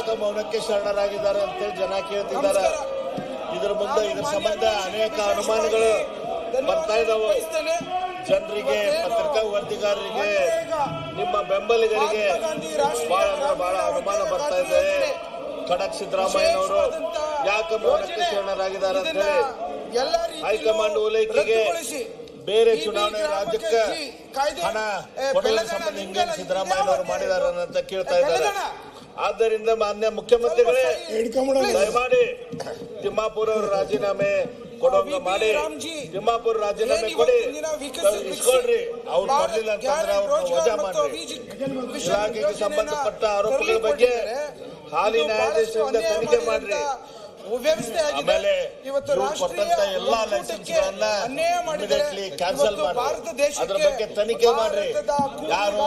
ಯಾಕೆ ಮೌನಕ್ಕೆ ಶರಣರಾಗಿದ್ದಾರೆ ಅಂತೇಳಿ ಜನ ಕೇಳ್ತಿದ್ದಾರೆ. ಇದ್ರ ಮುಂದೆ ಇದ್ರ ಸಂಬಂಧ ಅನೇಕ ಅನುಮಾನಗಳು ಬರ್ತಾ ಇದಾವೆ. ಜನರಿಗೆ, ಪತ್ರಿಕಾ ವರದಿಗಾರರಿಗೆ, ನಿಮ್ಮ ಬೆಂಬಲಿಗರಿಗೆ ಬಹಳ ಅನುಮಾನ ಬರ್ತಾ ಇದೆ. ಖಡಕ್ ಸಿದ್ದರಾಮಯ್ಯನವರು ಯಾಕೆ ಮೌನಕ್ಕೆ ಶರಣರಾಗಿದ್ದಾರೆ ಅಂತ ಹೇಳಿ ಹೈಕಮಾಂಡ್ ಓಲೈಕೆಗೆ ಬೇರೆ ಚುನಾವಣೆ ರಾಜ್ಯಕ್ಕೆ ಹಣ ಕೊಡುವ ಸಂಬಂಧ ಹಿಂಗೆ ಸಿದ್ದರಾಮಯ್ಯನವರು ಮಾಡಿದ್ದಾರೆ ಅಂತ ಕೇಳ್ತಾ ಇದ್ದಾರೆ. ಆದ್ದರಿಂದ ಮಾನ್ಯ ಮುಖ್ಯಮಂತ್ರಿಗಳೇ, ದಯಮಾಡಿ ತಿಮ್ಮಾಪುರ ಅವರು ರಾಜೀನಾಮೆ ಕೊಡುವಂಗ ಮಾಡಿ, ತಿಮ್ಮಾಪುರ ರಾಜೀನಾಮೆ ಕೊಡಿ, ಇಸ್ಕೊಳ್ರಿ. ಅವ್ರು ಕೊಡ್ಲಿಲ್ಲ ಅಂತಂದ್ರೆ ಅವ್ರನ್ನ ವಜಾ ಮಾಡ್ರಿ. ಇಲಾಖೆಗೆ ಸಂಬಂಧಪಟ್ಟ ಆರೋಪಗಳ ಬಗ್ಗೆ ಹಾಲಿ ನ್ಯಾಯಾಧೀಶರಿಂದ ತನಿಖೆ ಮಾಡ್ರಿ. ಆಮೇಲೆ ಕೊಟ್ಟಂತ ಎಲ್ಲಾ ಲೈಸೆನ್ಸ್ಗಳನ್ನ ಇಮಿಡಿಯೇಟ್ಲಿ ಕ್ಯಾನ್ಸಲ್ ಮಾಡ್ರಿ. ಅದ್ರ ಬಗ್ಗೆ ತನಿಖೆ ಮಾಡ್ರಿ. ಯಾರು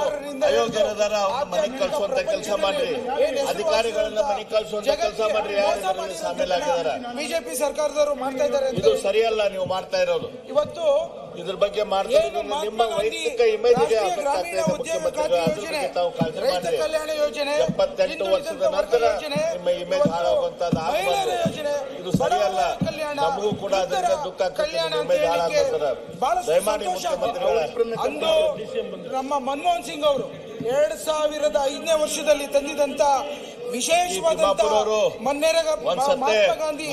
ಅಯೋಗ್ಯರಿದಾರ ಅವ್ರನ್ನ ಮನೆಗೆ ಕಳ್ಸುವಂತ ಕೆಲಸ ಮಾಡ್ರಿ. ಅಧಿಕಾರಿಗಳನ್ನ ಮನೆಗೆ ಕಳ್ಸುವಂತ ಕೆಲಸ ಮಾಡ್ರಿ. ಯಾರು ಶಾಮೀಲಾಗಿದ್ದಾರೆ ಬಿಜೆಪಿ ಸರ್ಕಾರದವರು ಮಾಡ್ತಾ ಇದ್ದಾರೆ. ಇದು ಸರಿಯಲ್ಲ ನೀವು ಮಾಡ್ತಾ ಇರೋದು. ಇವತ್ತು ಇದ್ರ ಬಗ್ಗೆ ಮಾಡ್ತಾ ಇರೋದು ನಿಮ್ಮ ವೈಯಕ್ತಿಕ ಇಮೇಜ್ಗೆ ಅಫೆಕ್ಟ್ ಆಗ್ತಾ ಇದೆ. ಮುಖ್ಯಮಂತ್ರಿಗಳು ಅದ್ರ ಬಗ್ಗೆ ತಾವು ಕಾಳಜಿ ಮಾಡ್ರಿ. 78 ವರ್ಷದ ನಂತರ ನಿಮ್ಮ ಇಮೇಜ್ ಹಾಳಾಗುವಂತದ್ದು ಆಗಬಾರ್ದು. ಇದು ಸರಿಯಲ್ಲ. ನಮಗೂ ಕೂಡ ಅದರಿಂದ ದುಃಖ ಆಗ್ತದೆ. ಇಮೇಜ್ ಹಾಳಾಗ್ತಾರೆ. ದಯಮಾಡಿ ಮುಖ್ಯಮಂತ್ರಿಗಳ ಅಂದು ನಮ್ಮ ಮನಮೋಹನ್ ಸಿಂಗ್ ಅವರು 2005ನೇ ವರ್ಷದಲ್ಲಿ ತಂದಿದಂತ ವಿಶೇಷವಾದಂತ ಮನ್ನೇರಗ ಮಹಾತ್ಮ ಗಾಂಧಿ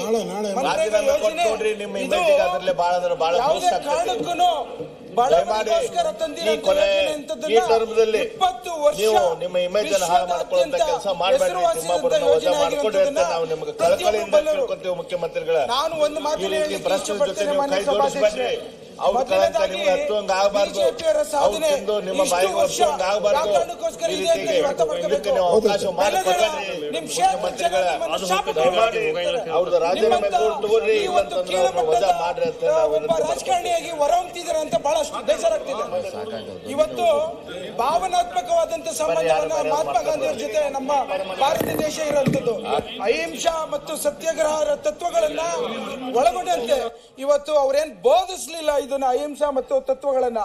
ರಾಜೀನಾಮೆ ಕೊಟ್ಟು ನೋಡ್ರಿ. ನಿಮ್ಮ ಇಮೇಜಿಗೆ ಅದರಲ್ಲೇ ಬಹಳ ಕಾರಣಕ್ಕೂ ಈ ಟರ್ಮದಲ್ಲಿ ನೀವು ನಿಮ್ಮ ಇಮೇಜ್ ಅನ್ನು ಹಾಳು ಮಾಡ್ಕೊಳ್ಳುವಂತ ಕೆಲಸ ಮಾಡಬೇಡ್ರಿ. ತಿಮ್ಮಾಪುರನ ವಜಾ ಮಾಡ್ಕೊಡ್ರಿ ಅಂತ ನಾವು ನಿಮ್ಗೆ ಕಳಕಳಿಯಿಂದ ಕೇಳ್ಕೊತೀವಿ. ಮುಖ್ಯಮಂತ್ರಿಗಳ ಈ ರೀತಿ ಭ್ರಷ್ಟರ ಜೊತೆ ನೀವು ಕೈ ಜೋಡಿಸಬೇಡ್ರಿ. ಅವ್ರ ಕಳಂಕ ನಿಮ್ಗೆ ಹತ್ತುವಂಗ ಆಗಬಾರ್ದು. ಅವ್ರು ತಿಂದು ನಿಮ್ಮ ಬಾಯಿಗೆ ವರ್ಷವಂಗ ಆಗಬಾರ್ದು. ಈ ರೀತಿಗೆ ಇದಕ್ಕೆ ನೀವು ಅವಕಾಶ ಮಾಡಿಕೊಡ್ರಿ. ಮುಖ್ಯಮಂತ್ರಿಗಳ ದಯಮಾಡಿ ಅವ್ರದ್ದು ರಾಜೀನಾಮೆ ತಗೊಂಡ್ರಿ, ಇಲ್ಲಂತಂದ್ರೆ ಅವ್ರನ್ನ ವಜಾ ಮಾಡ್ರಿ ಅಂತ ನಾವು ರಾಜಕಾರಣಿಯಾಗಿ ಹೊರ ಹೊಮ್ತಿದ್ದಾರೆ ಅಂತ ಬಹಳಷ್ಟು ಬೇಸರ ಆಗ್ತಿದೆ. ಇವತ್ತು ಭಾವನಾತ್ಮಕವಾದಂತ ಸಂಬಂಧವನ್ನು ಮಹಾತ್ಮ ಗಾಂಧಿಯವರ ಜೊತೆ ನಮ್ಮ ಭಾರತ ದೇಶ ಇರುವಂತದ್ದು ಅಹಿಂಸಾ ಮತ್ತು ಸತ್ಯಾಗ್ರಹ ತತ್ವಗಳನ್ನ ಒಳಗೊಂಡಂತೆ ಇವತ್ತು ಅವ್ರೇನ್ ಬೋಧಿಸಲಿಲ್ಲ. ಇದನ್ನ ಅಹಿಂಸಾ ಮತ್ತು ತತ್ವಗಳನ್ನ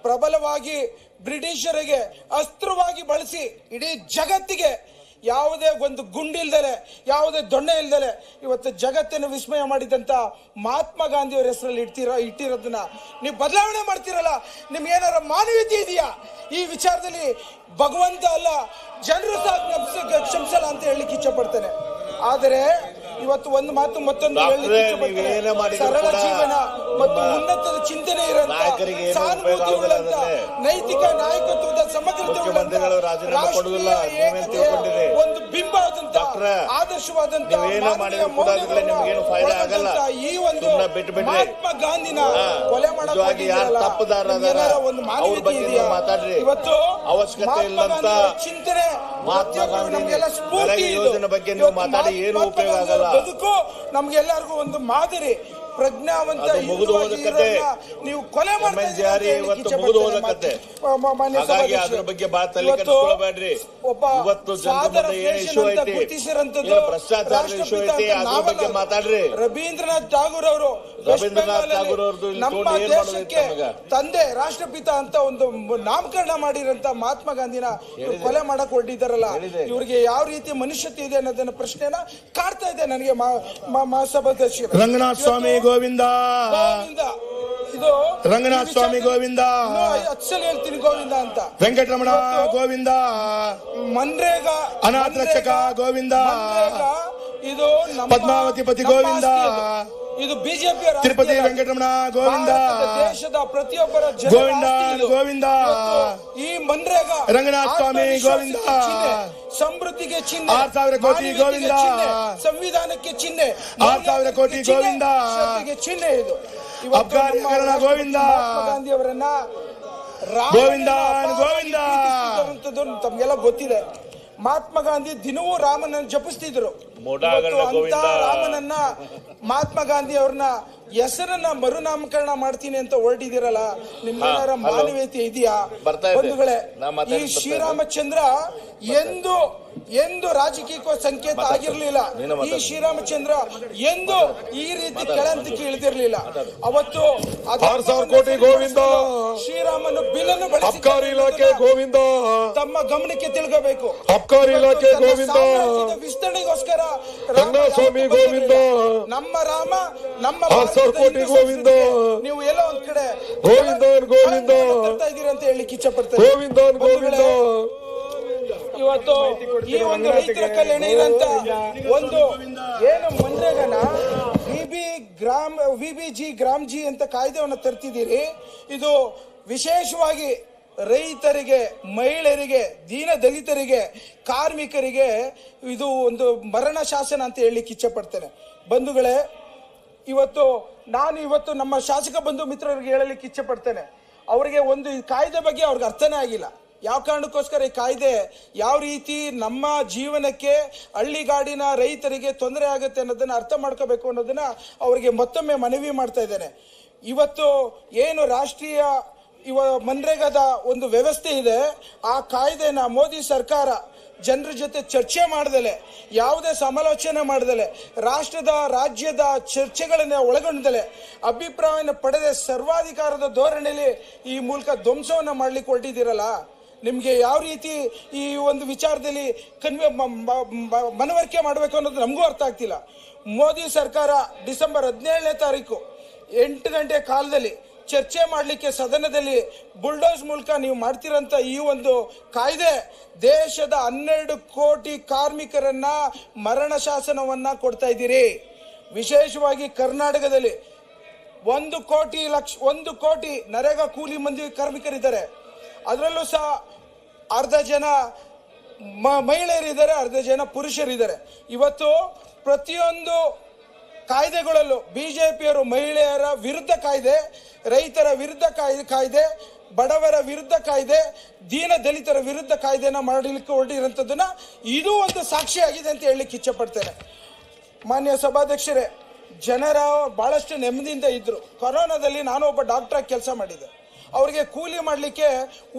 ಪ್ರಬಲವಾಗಿ ಬ್ರಿಟಿಷರಿಗೆ ಅಸ್ತ್ರವಾಗಿ ಬಳಸಿ ಇಡೀ ಜಗತ್ತಿಗೆ ಯಾವುದೇ ಒಂದು ಗುಂಡಿಲ್ದಲೆ, ಯಾವುದೇ ದೊಣ್ಣೆ ಇಲ್ದಲೆ ಇವತ್ತು ಜಗತ್ತನ್ನು ವಿಸ್ಮಯ ಮಾಡಿದಂತ ಮಹಾತ್ಮ ಗಾಂಧಿಯವರ ಹೆಸರಲ್ಲಿ ಇಟ್ಟಿರೋದನ್ನ ನೀವು ಬದಲಾವಣೆ ಮಾಡ್ತಿರಲ್ಲ. ನಿಮ್ಗೆ ಏನಾರ ಮಾನವೀಯತೆ ಇದೆಯಾ? ಈ ವಿಚಾರದಲ್ಲಿ ಭಗವಂತ ಅಲ್ಲ, ಜನರು ಸಹ ಕ್ಷಮಿಸಲ್ಲ ಅಂತ ಹೇಳಲಿಕ್ಕೆ ಇಚ್ಛೆ ಪಡ್ತೇನೆ. ಆದರೆ ಇವತ್ತು ಒಂದು ಮಾತು ಮತ್ತೊಂದು ಸರಳ ಜೀವನ ಮತ್ತು ಉನ್ನತದ ಚಿಂತನೆ ಇರುವಂತ, ಸಾನುಭೂತಿ ಉಳ್ಳಂತ, ನೈತಿಕ ನಾಯಕತ್ವದ ಸಮಗ್ರತೆ ಉಳ್ಳಂತ, ಒಂದು ಬಿಂಬ ಆದಂತ, ಆದರ್ಶವಾದಂತ ಈ ಒಂದು ಮಹಾತ್ಮ ಗಾಂಧಿನ ಕೊಲೆ ಮಾಡಕ್ಕೆ ಒಂದು ಮಾನವೀಯತೆ ಇದೆಯಾ? ಇವತ್ತು ಅವಶ್ಯಕತೆ ಇಲ್ಲಂತ ಚಿಂತನೆ ಮಹಾತ್ಮ ಗಾಂಧಿ ಯೋಜನೆ ಬಗ್ಗೆ ನೀವು ಮಾತಾಡಿ ಏನು ಉಪಯೋಗ ಆಗಲ್ಲ. ಬದುಕು ನಮ್ಗೆಲ್ಲರಿಗೂ ಒಂದು ಮಾದರಿ. ಪ್ರಜ್ಞಾವಂತ ನೀವು ಕೊಲೆ ಜಾರಿ ಇವತ್ತು ಮುಗಿದು ಹೋದ ಕತೆ. ಹಾಗಾಗಿ ಅದ್ರ ಬಗ್ಗೆ ಬಹಳ ತಲೆ ಕೆಡಿಸ್ಕೊಳ್ಬೇಡ್ರಿ. ಇವತ್ತು ಜನರ ಮುಂದೆ ಏನು ಇಶ್ಯೂ ಐತಿ, ಭ್ರಷ್ಟಾಚಾರದ ಇಶ್ಯೂ ಐತಿ, ಅದ್ರ ಬಗ್ಗೆ ಮಾತಾಡ್ರಿ. ರವೀಂದ್ರನಾಥ್ ಠಾಗೂರ್ ಅವರು ಅವ್ರದ್ದು ನಮ್ಮ ದೇಶಕ್ಕೆ ತಂದೆ ರಾಷ್ಟ್ರಪಿತ ಅಂತ ಒಂದು ನಾಮಕರಣ ಮಾಡಿರಂತ ಮಹಾತ್ಮ ಗಾಂಧಿನ ಕೊಲೆ ಮಾಡಕ್ ಹೊರಟಿದ್ದಾರಲ್ಲ, ಇವ್ರಿಗೆ ಯಾವ ರೀತಿ ಮನುಷ್ಯತೆ ಇದೆ ಅನ್ನೋದನ್ನ ಪ್ರಶ್ನೆನ ಕಾಡ್ತಾ ಇದೆ ನನಗೆ. ಮಹಾಸಭಾಧ್ಯಕ್ಷ ರಂಗನಾಥ ಸ್ವಾಮಿ ಗೋವಿಂದ, ಇದು ರಂಗನಾಥ ಸ್ವಾಮಿ ಗೋವಿಂದ, ಅಚ್ಚಲ್ ಹೇಳ್ತೀನಿ ಗೋವಿಂದ ಅಂತ. ವೆಂಕಟರಮಣ ಗೋವಿಂದ, ಮನ್ರೇಗಾ ಅನಾಥ ರಕ್ಷಕ ಗೋವಿಂದ, ಇದು ಪದ್ಮಾವತಿ ಪತಿ ಗೋವಿಂದ, ಇದು ಬಿಜೆಪಿ ತಿರುಪತಿ ವೆಂಕಟರಮಣ ಗೋವಿಂದ, ದೇಶದ ಪ್ರತಿಯೊಬ್ಬರ ಗೋವಿಂದ ಗೋವಿಂದ, ಈ ಮನ್ರೇಗಾ ರಂಗನಾಥ ಸ್ವಾಮಿ ಗೋವಿಂದ, ಸಮೃದ್ಧಿಗೆ ಚಿಹ್ನೆ, 6000 ಕೋಟಿ ಗೋವಿಂದ, ಸಂವಿಧಾನಕ್ಕೆ ಚಿಹ್ನೆ, 6000 ಕೋಟಿ ಗೋವಿಂದ, ಚಿಹ್ನೆ. ಇದು ಅಫ್ಘಾನಿಕರಣ ಗೋವಿಂದ, ಗಾಂಧಿ ಅವರನ್ನ ಗೋವಿಂದ ಗೋವಿಂದ ತಮ್ಗೆಲ್ಲ ಗೊತ್ತಿದೆ. ಮಹಾತ್ಮ ಗಾಂಧಿ ದಿನವೂ ರಾಮನನ್ನು ಜಪಿಸ್ತಿದ್ರು. ಅಂತ ರಾಮನನ್ನ ಮಹಾತ್ಮ ಗಾಂಧಿ ಅವ್ರನ್ನ ಹೆಸರನ್ನ ಮರುನಾಮಕರಣ ಮಾಡ್ತೀನಿ ಅಂತ ಹೊರಟಿದಿರಲ್ಲ, ನಿಮ್ಗೇನಾರ ಮಾನವೀಯತೆ ಇದೆಯಾ? ಬಂಧುಗಳೇ, ಈ ಶ್ರೀರಾಮಚಂದ್ರ ಎಂದು ಎಂದು ರಾಜಕೀಯ ಸಂಕೇತ ಆಗಿರ್ಲಿಲ್ಲ. ಈ ಶ್ರೀರಾಮಚಂದ್ರ ಎಂದು ಈ ರೀತಿ ಕೆಳಂತಕ್ಕೆ ಇಳಿದಿರ್ಲಿಲ್ಲ. ಅವತ್ತು 6,000 ಕೋಟಿ ಗೋವಿಂದ, ಶ್ರೀರಾಮನು ಬಿಲ್ಲನ್ನು ಅಬ್ಕಾರಿ ಇಲಾಖೆ ಗೋವಿಂದ, ತಮ್ಮ ಗಮನಕ್ಕೆ ತಿಳ್ಕೋಬೇಕು. ಅಬ್ಕಾರಿ ಇಲಾಖೆ ಗೋವಿಂದ, ವಿಸ್ತರಣೆಗೋಸ್ಕರ ರಂಗಸ್ವಾಮಿ ಗೋವಿಂದ, ನಮ್ಮ ರಾಮ ನಮ್ಮ 6,000 ಕೋಟಿ ಗೋವಿಂದ, ನೀವು ಎಲ್ಲೋ ಒಂದ್ ಕಡೆ ಗೋವಿಂದ ಗೋವಿಂದ ತರ್ತಾ ಇದೀರಿ ಅಂತ ಹೇಳಿ ಇಚ್ಛೆ ಪಡ್ತೇನೆ. ಗೋವಿಂದ ಗೋವಿಂದ. ಇವತ್ತು ಈ ಒಂದು ರೈತರ ಕಲ್ಯಾಣ ಇರಂತ ಒಂದು ಏನು ಮನ್ರೇಗನ ವಿಬಿಜಿ ಗ್ರಾಮ್ ಜಿ ಅಂತ ಕಾಯ್ದೆಯನ್ನು ತರ್ತಿದ್ದೀರಿ. ಇದು ವಿಶೇಷವಾಗಿ ರೈತರಿಗೆ, ಮಹಿಳೆಯರಿಗೆ, ದೀನ ದಲಿತರಿಗೆ, ಕಾರ್ಮಿಕರಿಗೆ ಇದು ಒಂದು ಮರಣ ಶಾಸನ ಅಂತ ಹೇಳಲಿಕ್ಕೆ ಇಚ್ಛೆ ಪಡ್ತೇನೆ. ಬಂಧುಗಳೇ, ಇವತ್ತು ನಮ್ಮ ಶಾಸಕ ಬಂಧು ಮಿತ್ರರಿಗೆ ಹೇಳಲಿಕ್ಕೆ ಇಚ್ಛೆ ಪಡ್ತೇನೆ. ಅವರಿಗೆ ಒಂದು ಈ ಕಾಯ್ದೆ ಬಗ್ಗೆ ಅವ್ರಿಗೆ ಅರ್ಥನೇ ಆಗಿಲ್ಲ. ಯಾವ ಕಾರಣಕ್ಕೋಸ್ಕರ ಈ ಕಾಯ್ದೆ ಯಾವ ರೀತಿ ನಮ್ಮ ಜೀವನಕ್ಕೆ, ಹಳ್ಳಿಗಾಡಿನ ರೈತರಿಗೆ ತೊಂದರೆ ಆಗುತ್ತೆ ಅನ್ನೋದನ್ನ ಅರ್ಥ ಮಾಡ್ಕೋಬೇಕು ಅನ್ನೋದನ್ನ ಅವರಿಗೆ ಮತ್ತೊಮ್ಮೆ ಮನವಿ ಮಾಡ್ತಾ ಇದ್ದೇನೆ. ಇವತ್ತು ಏನು ರಾಷ್ಟ್ರೀಯ ಮನ್ರೇಗಾದ ಒಂದು ವ್ಯವಸ್ಥೆ ಇದೆ, ಆ ಕಾಯ್ದೆನ ಮೋದಿ ಸರ್ಕಾರ ಜನರ ಜೊತೆ ಚರ್ಚೆ ಮಾಡದಲೆ, ಯಾವುದೇ ಸಮಾಲೋಚನೆ ಮಾಡದಲೆ, ರಾಜ್ಯದ ಚರ್ಚೆಗಳನ್ನ ಒಳಗೊಂಡಲೆ, ಅಭಿಪ್ರಾಯನ ಪಡೆದ ಸರ್ವಾಧಿಕಾರದ ಧೋರಣೆಯಲ್ಲಿ ಈ ಮೂಲಕ ಧ್ವಂಸವನ್ನ ಮಾಡ್ಲಿಕ್ಕೆ ಹೊರಟಿದ್ದೀರಲ್ಲ, ನಿಮ್ಗೆ ಯಾವ ರೀತಿ ಈ ಒಂದು ವಿಚಾರದಲ್ಲಿ ಮನವರಿಕೆ ಮಾಡಬೇಕು ಅನ್ನೋದು ನಮಗೂ ಅರ್ಥ ಆಗ್ತಿಲ್ಲ. ಮೋದಿ ಸರ್ಕಾರ ಡಿಸೆಂಬರ್ 17ನೇ ತಾರೀಕು 8 ಗಂಟೆ ಕಾಲದಲ್ಲಿ ಚರ್ಚೆ ಮಾಡಲಿಕ್ಕೆ ಸದನದಲ್ಲಿ ಬುಲ್ಡೋಸ್ ಮೂಲಕ ನೀವು ಮಾಡ್ತಿರಂತ ಈ ಒಂದು ಕಾಯ್ದೆ ದೇಶದ 12 ಕೋಟಿ ಕಾರ್ಮಿಕರನ್ನ ಮರಣ ಶಾಸನವನ್ನ ಕೊಡ್ತಾ ಇದ್ದೀರಿ. ವಿಶೇಷವಾಗಿ ಕರ್ನಾಟಕದಲ್ಲಿ 1 ಕೋಟಿ ನರೇಗಾ ಕೂಲಿ ಮಂದಿ ಕಾರ್ಮಿಕರಿದ್ದಾರೆ. ಅದರಲ್ಲೂ ಸಹ ಅರ್ಧ ಜನ ಮಹಿಳೆಯರಿದ್ದಾರೆ, ಅರ್ಧ ಜನ ಪುರುಷರಿದ್ದಾರೆ. ಇವತ್ತು ಪ್ರತಿಯೊಂದು ಕಾಯ್ದೆಗಳಲ್ಲೂ ಬಿಜೆಪಿಯವರು ಮಹಿಳೆಯರ ವಿರುದ್ಧ ಕಾಯ್ದೆ, ರೈತರ ವಿರುದ್ಧ ಕಾಯ್ದೆ, ಬಡವರ ವಿರುದ್ಧ ಕಾಯ್ದೆ, ದೀನ ದಲಿತರ ವಿರುದ್ಧ ಕಾಯ್ದೆನ ಮಾಡಲಿಕ್ಕೆ ಹೊರಟಿರೋಂಥದ್ದನ್ನ ಇದು ಒಂದು ಸಾಕ್ಷಿಯಾಗಿದೆ ಅಂತ ಹೇಳಲಿಕ್ಕೆ ಇಚ್ಛೆ ಪಡ್ತೇನೆ. ಮಾನ್ಯ ಸಭಾಧ್ಯಕ್ಷರೇ, ಜನರ ಬಹಳಷ್ಟು ನೆಮ್ಮದಿಯಿಂದ ಇದ್ರು. ಕೊರೋನಾದಲ್ಲಿ ನಾನು ಒಬ್ಬ ಡಾಕ್ಟರ್ ಕೆಲಸ ಮಾಡಿದ್ದೆ. ಅವರಿಗೆ ಕೂಲಿ ಮಾಡಲಿಕ್ಕೆ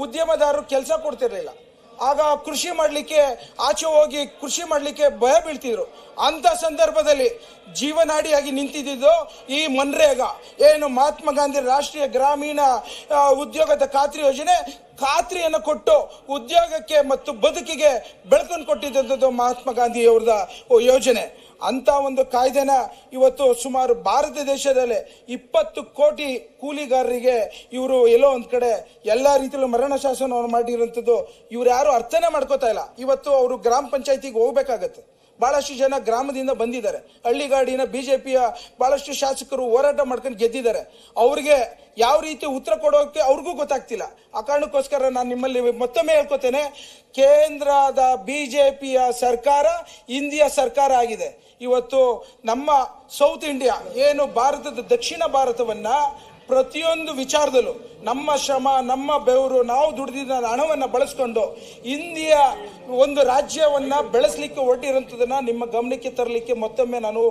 ಉದ್ಯಮದಾರರು ಕೆಲಸ ಕೊಡ್ತಿರ್ಲಿಲ್ಲ. ಆಗ ಕೃಷಿ ಮಾಡಲಿಕ್ಕೆ ಆಚೆ ಹೋಗಿ ಕೃಷಿ ಮಾಡಲಿಕ್ಕೆ ಭಯ ಬೀಳ್ತಿದ್ರು. ಅಂತ ಸಂದರ್ಭದಲ್ಲಿ ಜೀವನಾಡಿಯಾಗಿ ನಿಂತಿದ್ದು ಈ ಮನ್ರೇಗಾ, ಏನು ಮಹಾತ್ಮ ಗಾಂಧಿ ರಾಷ್ಟ್ರೀಯ ಗ್ರಾಮೀಣ ಉದ್ಯೋಗದ ಖಾತ್ರಿ ಯೋಜನೆ, ಖಾತ್ರಿಯನ್ನು ಕೊಟ್ಟು ಉದ್ಯೋಗಕ್ಕೆ ಮತ್ತು ಬದುಕಿಗೆ ಬೆಳಕನ್ನು ಕೊಟ್ಟಿದ್ದಂಥದ್ದು ಮಹಾತ್ಮ ಗಾಂಧಿ ಅವ್ರದ ಯೋಜನೆ. ಅಂತ ಒಂದು ಕಾಯ್ದೆನ ಇವತ್ತು ಸುಮಾರು ಭಾರತ ದೇಶದಲ್ಲೇ 20 ಕೋಟಿ ಕೂಲಿಗಾರರಿಗೆ ಇವರು ಎಲ್ಲೋ ಒಂದ್ ಕಡೆ ಎಲ್ಲಾ ರೀತಿಯಲ್ಲೂ ಮರಣ ಶಾಸನವನ್ನು ಮಾಡಿರುವಂಥದ್ದು ಇವ್ರು ಯಾರು ಅರ್ಥನೇ ಮಾಡ್ಕೋತಾ ಇಲ್ಲ. ಇವತ್ತು ಅವರು ಗ್ರಾಮ ಪಂಚಾಯತಿಗೆ ಹೋಗ್ಬೇಕಾಗತ್ತೆ. ಬಹಳಷ್ಟು ಜನ ಗ್ರಾಮದಿಂದ ಬಂದಿದ್ದಾರೆ. ಹಳ್ಳಿಗಾಡಿನ ಬಿಜೆಪಿಯ ಬಹಳಷ್ಟು ಶಾಸಕರು ಹೋರಾಟ ಮಾಡ್ಕೊಂಡು ಗೆದ್ದಿದ್ದಾರೆ. ಅವ್ರಿಗೆ ಯಾವ ರೀತಿ ಉತ್ತರ ಕೊಡೋಕೆ ಅವ್ರಿಗೂ ಗೊತ್ತಾಗ್ತಿಲ್ಲ. ಆ ಕಾರಣಕ್ಕೋಸ್ಕರ ನಾನು ನಿಮ್ಮಲ್ಲಿ ಮತ್ತೊಮ್ಮೆ ಹೇಳ್ಕೊತೇನೆ, ಕೇಂದ್ರದ ಬಿಜೆಪಿಯ ಸರ್ಕಾರ ಇಂಡಿಯಾ ಸರ್ಕಾರ ಆಗಿದೆ. ಇವತ್ತು ನಮ್ಮ ಸೌತ್ ಇಂಡಿಯಾ ಏನು ಭಾರತದ ದಕ್ಷಿಣ ಭಾರತವನ್ನ ಪ್ರತಿಯೊಂದು ವಿಚಾರದಲ್ಲೂ ನಮ್ಮ ಶ್ರಮ, ನಮ್ಮ ಬೆವರು, ನಾವು ದುಡಿದಿದ್ದ ಹಣವನ್ನು ಬಳಸ್ಕೊಂಡು ಇಂಡಿಯಾ ಒಂದು ರಾಜ್ಯವನ್ನ ಬೆಳೆಸಲಿಕ್ಕೆ ಹೊರಟಿರೋಂಥದ್ದನ್ನ ನಿಮ್ಮ ಗಮನಕ್ಕೆ ತರಲಿಕ್ಕೆ ಮತ್ತೊಮ್ಮೆ ನಾನು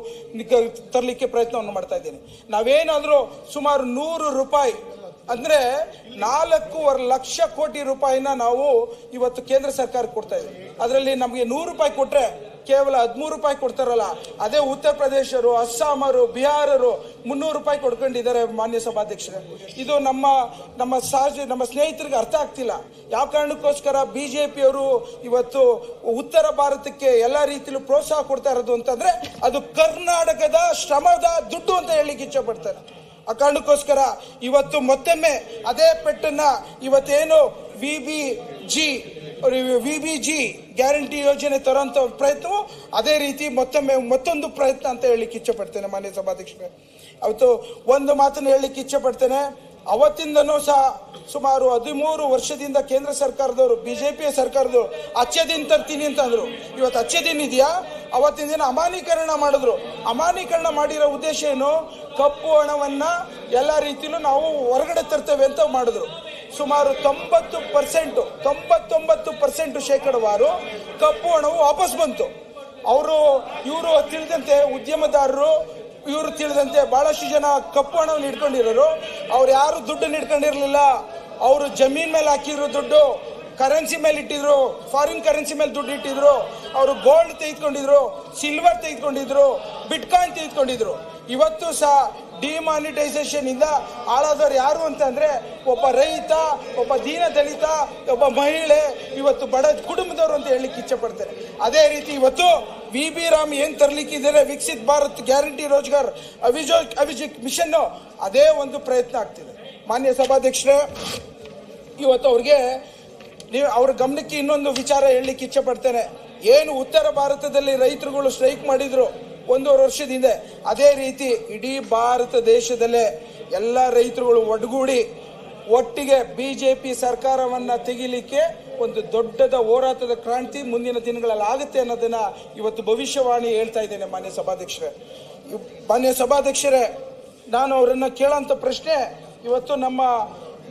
ತರಲಿಕ್ಕೆ ಪ್ರಯತ್ನವನ್ನು ಮಾಡ್ತಾ ಇದ್ದೀನಿ. ನಾವೇನಾದರೂ ಸುಮಾರು 100 ರೂಪಾಯಿ ಅಂದ್ರೆ 4.25 ಲಕ್ಷ ಕೋಟಿ ರೂಪಾಯಿನ ನಾವು ಇವತ್ತು ಕೇಂದ್ರ ಸರ್ಕಾರ ಕೊಡ್ತಾ ಇದ್ದೀವಿ. ಅದರಲ್ಲಿ ನಮಗೆ 100 ರೂಪಾಯಿ ಕೊಟ್ರೆ ಕೇವಲ 13 ರೂಪಾಯಿ ಕೊಡ್ತಾರಲ್ಲ, ಅದೇ ಉತ್ತರ ಪ್ರದೇಶರು, ಅಸ್ಸಾಮರು, ಬಿಹಾರರು 300 ರೂಪಾಯಿ ಕೊಡ್ಕೊಂಡಿದ್ದಾರೆ. ಮಾನ್ಯ ಸಭಾಧ್ಯಕ್ಷರೇ, ಇದು ನಮ್ಮ ಸ್ನೇಹಿತರಿಗೆ ಅರ್ಥ ಆಗ್ತಿಲ್ಲ. ಯಾವ ಕಾರಣಕ್ಕೋಸ್ಕರ ಬಿಜೆಪಿಯವರು ಇವತ್ತು ಉತ್ತರ ಭಾರತಕ್ಕೆ ಎಲ್ಲಾ ರೀತಿಯಲ್ಲೂ ಪ್ರೋತ್ಸಾಹ ಕೊಡ್ತಾ ಇರೋದು ಅಂತಂದ್ರೆ ಅದು ಕರ್ನಾಟಕದ ಶ್ರಮದ ದುಡ್ಡು ಅಂತ ಹೇಳಲಿಕ್ಕೆ ಇಚ್ಛೆ ಪಡ್ತಾರೆ. ಆ ಕಾರಣಕ್ಕೋಸ್ಕರ ಇವತ್ತು ಮತ್ತೊಮ್ಮೆ ಅದೇ ಪೆಟ್ಟನ್ನ ಇವತ್ತೇನು ವಿಬಿಜಿ ಗ್ಯಾರಂಟಿ ಯೋಜನೆ ತರೋಂಥ ಪ್ರಯತ್ನವು ಅದೇ ರೀತಿ ಮತ್ತೊಂದು ಪ್ರಯತ್ನ ಅಂತ ಹೇಳಲಿಕ್ಕೆ ಇಚ್ಛೆ ಪಡ್ತೇನೆ. ಮಾನ್ಯ ಸಭಾಧ್ಯಕ್ಷರೇ, ಅವತ್ತು ಒಂದು ಮಾತನ್ನು ಹೇಳಲಿಕ್ಕೆ ಇಚ್ಛೆ ಪಡ್ತೇನೆ. ಅವತ್ತಿಂದನೂ ಸಹ ಸುಮಾರು 13 ವರ್ಷದಿಂದ ಕೇಂದ್ರ ಸರ್ಕಾರದವರು, ಬಿಜೆಪಿಯ ಸರ್ಕಾರದವರು ಅಚ್ಚೆ ದಿನ ತರ್ತೀನಿ ಅಂತ ಅಂದ್ರು. ಇವತ್ತು ಅಚ್ಚೆ ದಿನ ಇದೆಯಾ? ಅವತ್ತಿನ ದಿನ ಅಮಾನ್ಯೀಕರಣ ಮಾಡಿದ್ರು. ಅಮಾನ್ಯೀಕರಣ ಮಾಡಿರೋ ಉದ್ದೇಶ ಏನು? ಕಪ್ಪು ಹಣವನ್ನ ಎಲ್ಲ ರೀತಿಯಲ್ಲೂ ನಾವು ಹೊರಗಡೆ ತರ್ತೇವೆ ಅಂತ ಮಾಡಿದ್ರು. ಸುಮಾರು 99% ಶೇಕಡವಾರು ಕಪ್ಪು ಹಣವು ವಾಪಸ್ ಬಂತು. ಇವರು ತಿಳಿದಂತೆ ಉದ್ಯಮದಾರರು ಇವರು ತಿಳಿದಂತೆ ಬಹಳಷ್ಟು ಜನ ಕಪ್ಪು ಹಣವನ್ನು ಇಟ್ಕೊಂಡಿರೋರು. ಅವ್ರು ಯಾರು ದುಡ್ಡನ್ನು ಇಟ್ಕೊಂಡಿರ್ಲಿಲ್ಲ. ಅವರು ಜಮೀನ್ ಮೇಲೆ ಹಾಕಿರೋ ದುಡ್ಡು, ಕರೆನ್ಸಿ ಮೇಲೆ ಇಟ್ಟಿದ್ರು, ಫಾರಿನ್ ಕರೆನ್ಸಿ ಮೇಲೆ ದುಡ್ಡು ಇಟ್ಟಿದ್ರು, ಅವರು ಗೋಲ್ಡ್ ತೆಗೆದುಕೊಂಡಿದ್ರು, ಸಿಲ್ವರ್ ತೆಗೆದುಕೊಂಡಿದ್ರು, ಬಿಟ್ಕಾಯಿನ್ ತೆಗೆದುಕೊಂಡಿದ್ರು. ಇವತ್ತು ಸಹ ಡಿಮಾನಿಟೈಸೇಷನ್ ಇಂದ ಹಾಳಾದವ್ರು ಯಾರು ಅಂತಂದ್ರೆ ಒಬ್ಬ ರೈತ, ಒಬ್ಬ ದೀನ ದಲಿತ, ಒಬ್ಬ ಮಹಿಳೆ, ಇವತ್ತು ಬಡ ಕುಟುಂಬದವರು ಅಂತ ಹೇಳಲಿಕ್ಕೆ ಇಚ್ಛೆ ಪಡ್ತಾರೆ. ಅದೇ ರೀತಿ ಇವತ್ತು VB ರಾಮ್ ಏನ್ ತರ್ಲಿಕ್ಕಿದ್ದಾರೆ, ವಿಕಸಿತ್ ಭಾರತ್ ಗ್ಯಾರಂಟಿ ರೋಜ್ಗಾರ್ ಅಭಿಜಿತ್ ಮಿಷನ್, ಅದೇ ಒಂದು ಪ್ರಯತ್ನ ಆಗ್ತಿದೆ. ಮಾನ್ಯ ಸಭಾಧ್ಯಕ್ಷರೇ, ಇವತ್ತು ಅವ್ರ ಗಮನಕ್ಕೆ ಇನ್ನೊಂದು ವಿಚಾರ ಹೇಳಲಿಕ್ಕೆ ಇಚ್ಛೆ ಪಡ್ತೇನೆ. ಏನು ಉತ್ತರ ಭಾರತದಲ್ಲಿ ರೈತರುಗಳು ಸ್ಟ್ರೈಕ್ ಮಾಡಿದ್ರು 1.5 ವರ್ಷದ ಹಿಂದೆ, ಅದೇ ರೀತಿ ಇಡೀ ಭಾರತ ದೇಶದಲ್ಲೇ ಎಲ್ಲ ರೈತರುಗಳು ಒಡ್ಗೂಡಿ ಒಟ್ಟಿಗೆ ಬಿಜೆಪಿ ಸರ್ಕಾರವನ್ನ ತೆಗಿಲಿಕ್ಕೆ ಒಂದು ದೊಡ್ಡದ ಹೋರಾಟದ ಕ್ರಾಂತಿ ಮುಂದಿನ ದಿನಗಳಲ್ಲಿ ಆಗುತ್ತೆ ಅನ್ನೋದನ್ನ ಇವತ್ತು ಭವಿಷ್ಯವಾಣಿ ಹೇಳ್ತಾ ಇದ್ದೇನೆ. ಮಾನ್ಯ ಸಭಾಧ್ಯಕ್ಷರೇ, ನಾನು ಅವರನ್ನ ಕೇಳೋಂಥ ಪ್ರಶ್ನೆ, ಇವತ್ತು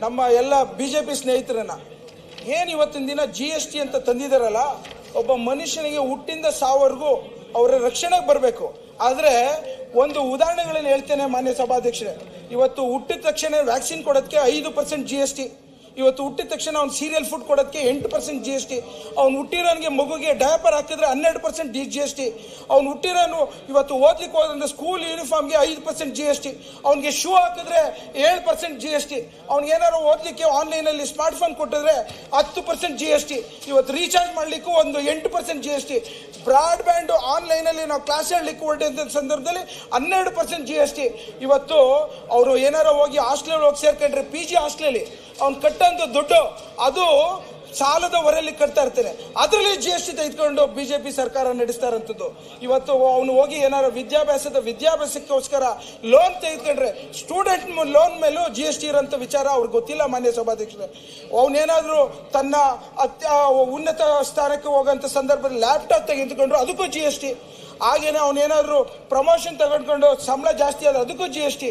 ನಮ್ಮ ಎಲ್ಲ ಬಿಜೆಪಿ ಸ್ನೇಹಿತರನ್ನ ಏನು ಇವತ್ತಿನ ದಿನ GST ಅಂತ ತಂದಿದಾರಲ್ಲ, ಒಬ್ಬ ಮನುಷ್ಯನಿಗೆ ಹುಟ್ಟಿಂದ ಸಾವರೆಗೂ ಅವರ ರಕ್ಷಣೆಗೆ ಬರಬೇಕು. ಆದರೆ ಒಂದು ಉದಾಹರಣೆಗಳನ್ನು ಹೇಳ್ತೇನೆ ಮಾನ್ಯ ಸಭಾಧ್ಯಕ್ಷರೇ. ಇವತ್ತು ಹುಟ್ಟಿದ ತಕ್ಷಣ ವ್ಯಾಕ್ಸಿನ್ ಕೊಡೋದಕ್ಕೆ 5% GST, ಇವತ್ತು ಹುಟ್ಟಿದ ತಕ್ಷಣ ಅವ್ನು ಸೀರಿಯಲ್ ಫುಡ್ ಕೊಡೋದಕ್ಕೆ 8% GST, ಅವ್ನು ಹುಟ್ಟಿರೋನಿಗೆ ಮಗುಗೆ ಡಯಾಪರ್ ಹಾಕಿದ್ರೆ 12% GST, ಅವ್ನು ಹುಟ್ಟಿರೋನು ಇವತ್ತು ಓದ್ಲಿಕ್ಕೆ ಹೋದ್ರೆ ಸ್ಕೂಲ್ ಯೂನಿಫಾರ್ಮ್ಗೆ 5% GST, ಅವ್ನಿಗೆ ಶೂ ಹಾಕಿದ್ರೆ 7% GST, ಅವ್ನಿಗೆ ಏನಾದ್ರು ಓದ್ಲಿಕ್ಕೆ ಆನ್ಲೈನಲ್ಲಿ ಸ್ಮಾರ್ಟ್ ಫೋನ್ ಕೊಟ್ಟಿದ್ರೆ 10% GST, ಇವತ್ತು ರೀಚಾರ್ಜ್ ಮಾಡ್ಲಿಕ್ಕೂ ಒಂದು 8% GST, ಬ್ರಾಡ್ ಬ್ಯಾಂಡ್ ಆನ್ಲೈನಲ್ಲಿ ನಾವು ಕ್ಲಾಸ್ ಹೇಳಲಿಕ್ಕೆ ಹೊರಟಿದ್ದ ಸಂದರ್ಭದಲ್ಲಿ 12% GST. ಇವತ್ತು ಅವರು ಏನಾರ ಹೋಗಿ ಹಾಸ್ಟೆಲ್ ಹೋಗಿ ಸೇರ್ಕೊಂಡ್ರೆ PG ಹಾಸ್ಟೆಲಲ್ಲಿ ಅವ್ನು ಕಟ್ಟಂತ ದುಡ್ಡು ಅದು ಸಾಲದ ಹೊರೆಯಲ್ಲಿ ಕಟ್ತಾ ಇರ್ತಾನೆ, ಅದರಲ್ಲಿ GST ತೆಗೆದುಕೊಂಡು ಬಿಜೆಪಿ ಸರ್ಕಾರ ನಡೆಸ್ತಾ ಇರೋಂಥದ್ದು. ಇವತ್ತು ಅವನು ಹೋಗಿ ಏನಾದ್ರು ವಿದ್ಯಾಭ್ಯಾಸಕ್ಕೋಸ್ಕರ ಲೋನ್ ತೆಗೆದುಕೊಂಡ್ರೆ ಸ್ಟೂಡೆಂಟ್ ಲೋನ್ ಮೇಲೂ GST ಇರೋಂಥ ವಿಚಾರ ಅವ್ರಿಗೆ ಗೊತ್ತಿಲ್ಲ. ಮಾನ್ಯ ಸಭಾಧ್ಯಕ್ಷರೇ, ಅವನೇನಾದ್ರೂ ತನ್ನ ಉನ್ನತ ಸ್ಥಾನಕ್ಕೆ ಹೋಗೋಂಥ ಸಂದರ್ಭದಲ್ಲಿ ಲ್ಯಾಪ್ಟಾಪ್ ತೆಗೆದುಕೊಂಡ್ರು ಅದಕ್ಕೂ GST. ಹಾಗೇನೆ ಅವನೇನಾದ್ರು ಪ್ರಮೋಷನ್ ತಗೊಂಡ್ಕೊಂಡು ಸಂಬಳ ಜಾಸ್ತಿ ಆದ್ರೆ ಅದಕ್ಕೂ GST.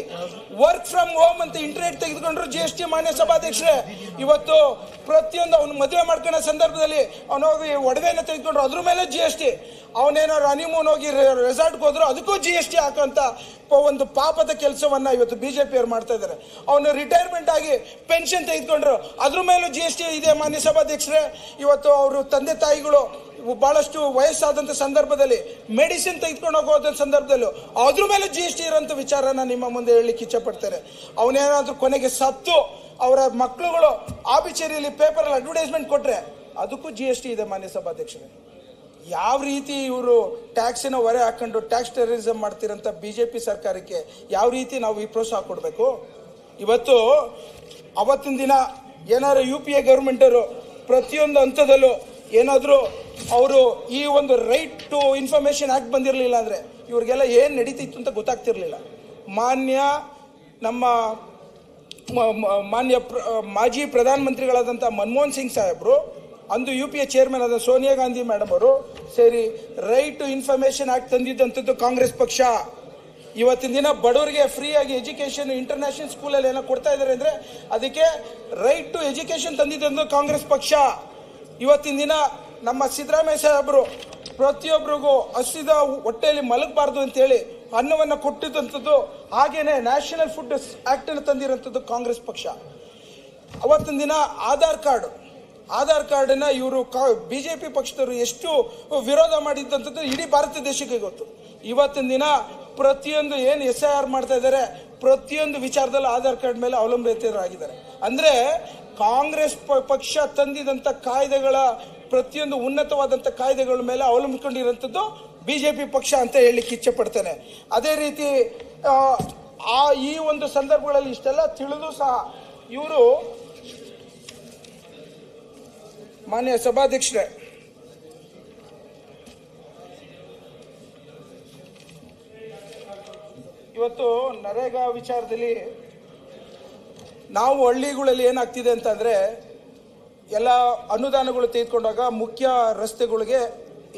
ವರ್ಕ್ ಫ್ರಮ್ ಹೋಮ್ ಅಂತ ಇಂಟರ್ನೆಟ್ ತೆಗೆದುಕೊಂಡ್ರು GST. ಮಾನ್ಯ ಸಭಾಧ್ಯಕ್ಷರೇ, ಇವತ್ತು ಪ್ರತಿಯೊಂದು ಅವನು ಮದುವೆ ಮಾಡ್ಕೊಳ್ಳೋ ಸಂದರ್ಭದಲ್ಲಿ ಅವನೋಗಿ ಒಡವೆನ ತೆಗೆದುಕೊಂಡ್ರು ಅದ್ರ ಮೇಲೆ GST. ಅವನೇನಾದ್ರು ಹನಿಮೂನ್ ಹೋಗಿ ರೆಸಾರ್ಟ್ಗೆ ಹೋದ್ರು ಅದಕ್ಕೂ GST ಹಾಕೋಂಥ ಒಂದು ಪಾಪದ ಕೆಲಸವನ್ನ ಇವತ್ತು ಬಿಜೆಪಿ ಅವ್ರು ಮಾಡ್ತಾ ಇದ್ದಾರೆ. ಅವನು ರಿಟೈರ್ಮೆಂಟ್ ಆಗಿ ಪೆನ್ಷನ್ ತೆಗೆದುಕೊಂಡ್ರು ಅದ್ರ ಮೇಲೂ GST ಇದೆ. ಮಾನ್ಯ ಸಭಾಧ್ಯಕ್ಷರೇ, ಇವತ್ತು ಅವರು ತಂದೆ ತಾಯಿಗಳು ಬಹಳಷ್ಟು ವಯಸ್ಸಾದಂಥ ಸಂದರ್ಭದಲ್ಲಿ ಮೆಡಿಸಿನ್ ತೆಗೆದುಕೊಂಡು ಹೋಗೋದ ಸಂದರ್ಭದಲ್ಲೂ ಅದ್ರ ಮೇಲೆ GST ಇರೋಂಥ ವಿಚಾರನ ನಿಮ್ಮ ಮುಂದೆ ಹೇಳಲಿಕ್ಕೆ ಇಚ್ಛೆ ಪಡ್ತಾರೆ. ಅವನೇನಾದ್ರೂ ಕೊನೆಗೆ ಸತ್ತು ಅವರ ಮಕ್ಕಳುಗಳು ಆಬಿಚೇರಿಯಲ್ಲಿ ಪೇಪರಲ್ಲಿ ಅಡ್ವರ್ಟೈಸ್ಮೆಂಟ್ ಕೊಟ್ರೆ ಅದಕ್ಕೂ GST ಇದೆ. ಮಾನ್ಯ ಸಭಾಧ್ಯಕ್ಷರೇ, ಯಾವ ರೀತಿ ಇವರು ಟ್ಯಾಕ್ಸಿನ ಹೊರೆ ಹಾಕೊಂಡು ಟ್ಯಾಕ್ಸ್ ಟೆರರಿಸಮ್ ಮಾಡ್ತಿರೋಂಥ ಬಿಜೆಪಿ ಸರ್ಕಾರಕ್ಕೆ ಯಾವ ರೀತಿ ನಾವು ಈ ಪ್ರೋತ್ಸಾಹ ಕೊಡಬೇಕು? ಇವತ್ತು ಅವತ್ತಿನ ದಿನ ಏನಾದ್ರು UPA ಗೌರ್ಮೆಂಟ್ ಅವರು ಪ್ರತಿಯೊಂದು ಹಂತದಲ್ಲೂ ಏನಾದರೂ ಅವರು ಈ ಒಂದು ರೈಟ್ ಟು ಇನ್ಫಾರ್ಮೇಶನ್ ಆಕ್ಟ್ ಬಂದಿರಲಿಲ್ಲ ಅಂದರೆ ಇವ್ರಿಗೆಲ್ಲ ಏನು ನಡೀತಿತ್ತು ಅಂತ ಗೊತ್ತಾಗ್ತಿರ್ಲಿಲ್ಲ. ಮಾನ್ಯ ಮಾಜಿ ಪ್ರಧಾನಮಂತ್ರಿಗಳಾದಂಥ ಮನಮೋಹನ್ ಸಿಂಗ್ ಸಾಹೇಬರು, ಅಂದು UPA ಚೇರ್ಮನ್ ಆದ ಸೋನಿಯಾ ಗಾಂಧಿ ಮೇಡಮ್ ಅವರು ಸೇರಿ ರೈಟ್ ಟು ಇನ್ಫಾರ್ಮೇಶನ್ ಆಕ್ಟ್ ತಂದಿದ್ದಂಥದ್ದು ಕಾಂಗ್ರೆಸ್ ಪಕ್ಷ. ಇವತ್ತಿನ ದಿನ ಬಡವರಿಗೆ ಫ್ರೀಯಾಗಿ ಎಜುಕೇಶನ್ ಇಂಟರ್ನ್ಯಾಷನಲ್ ಸ್ಕೂಲಲ್ಲಿ ಏನೋ ಕೊಡ್ತಾ ಇದ್ದಾರೆ ಅಂದರೆ ಅದಕ್ಕೆ ರೈಟ್ ಟು ಎಜುಕೇಶನ್ ತಂದಿದ್ದಂಥದ್ದು ಕಾಂಗ್ರೆಸ್ ಪಕ್ಷ. ಇವತ್ತಿನ ದಿನ ನಮ್ಮ ಸಿದ್ದರಾಮಯ್ಯ ಸಾಹೇಬರು ಪ್ರತಿಯೊಬ್ಬರಿಗೂ ಹಸಿದ ಹೊಟ್ಟೆಯಲ್ಲಿ ಮಲಗಬಾರ್ದು ಅಂತೇಳಿ ಅನ್ನವನ್ನು ಕೊಟ್ಟಿದ್ದಂಥದ್ದು, ಹಾಗೇನೆ ನ್ಯಾಷನಲ್ ಫುಡ್ ಆಕ್ಟ್ ಅನ್ನು ತಂದಿರೋಂಥದ್ದು ಕಾಂಗ್ರೆಸ್ ಪಕ್ಷ. ಅವತ್ತಿನ ದಿನ ಆಧಾರ್ ಕಾರ್ಡನ್ನ ಇವರು ಬಿಜೆಪಿ ಪಕ್ಷದವರು ಎಷ್ಟು ವಿರೋಧ ಮಾಡಿದ್ದಂಥದ್ದು ಇಡೀ ಭಾರತ ದೇಶಕ್ಕೆ ಗೊತ್ತು. ಇವತ್ತಿನ ದಿನ ಪ್ರತಿಯೊಂದು ಏನು SIR ಮಾಡ್ತಾ ಇದ್ದಾರೆ ಪ್ರತಿಯೊಂದು ವಿಚಾರದಲ್ಲೂ ಆಧಾರ್ ಕಾರ್ಡ್ ಮೇಲೆ ಅವಲಂಬಿತರಾಗಿದ್ದಾರೆ. ಅಂದರೆ ಕಾಂಗ್ರೆಸ್ ಪಕ್ಷ ತಂದಿದಂಥ ಕಾಯ್ದೆಗಳ ಪ್ರತಿಯೊಂದು ಉನ್ನತವಾದಂಥ ಕಾಯ್ದೆಗಳ ಮೇಲೆ ಅವಲಂಬಿಸಿಕೊಂಡಿರುವಂಥದ್ದು ಬಿಜೆಪಿ ಪಕ್ಷ ಅಂತ ಹೇಳಲಿಕ್ಕೆ ಇಚ್ಛೆ ಪಡ್ತೇನೆ. ಅದೇ ರೀತಿ ಈ ಒಂದು ಸಂದರ್ಭಗಳಲ್ಲಿ ಇಷ್ಟೆಲ್ಲ ತಿಳಿದು ಸಹ ಇವರು ಮಾನ್ಯ ಸಭಾಧ್ಯಕ್ಷರೇ, ಇವತ್ತು ನರೇಗಾ ವಿಚಾರದಲ್ಲಿ ನಾವು ಹಳ್ಳಿಗಳಲ್ಲಿ ಏನಾಗ್ತಿದೆ ಅಂತಂದರೆ ಎಲ್ಲ ಅನುದಾನಗಳು ತೆಗೆದುಕೊಂಡಾಗ ಮುಖ್ಯ ರಸ್ತೆಗಳಿಗೆ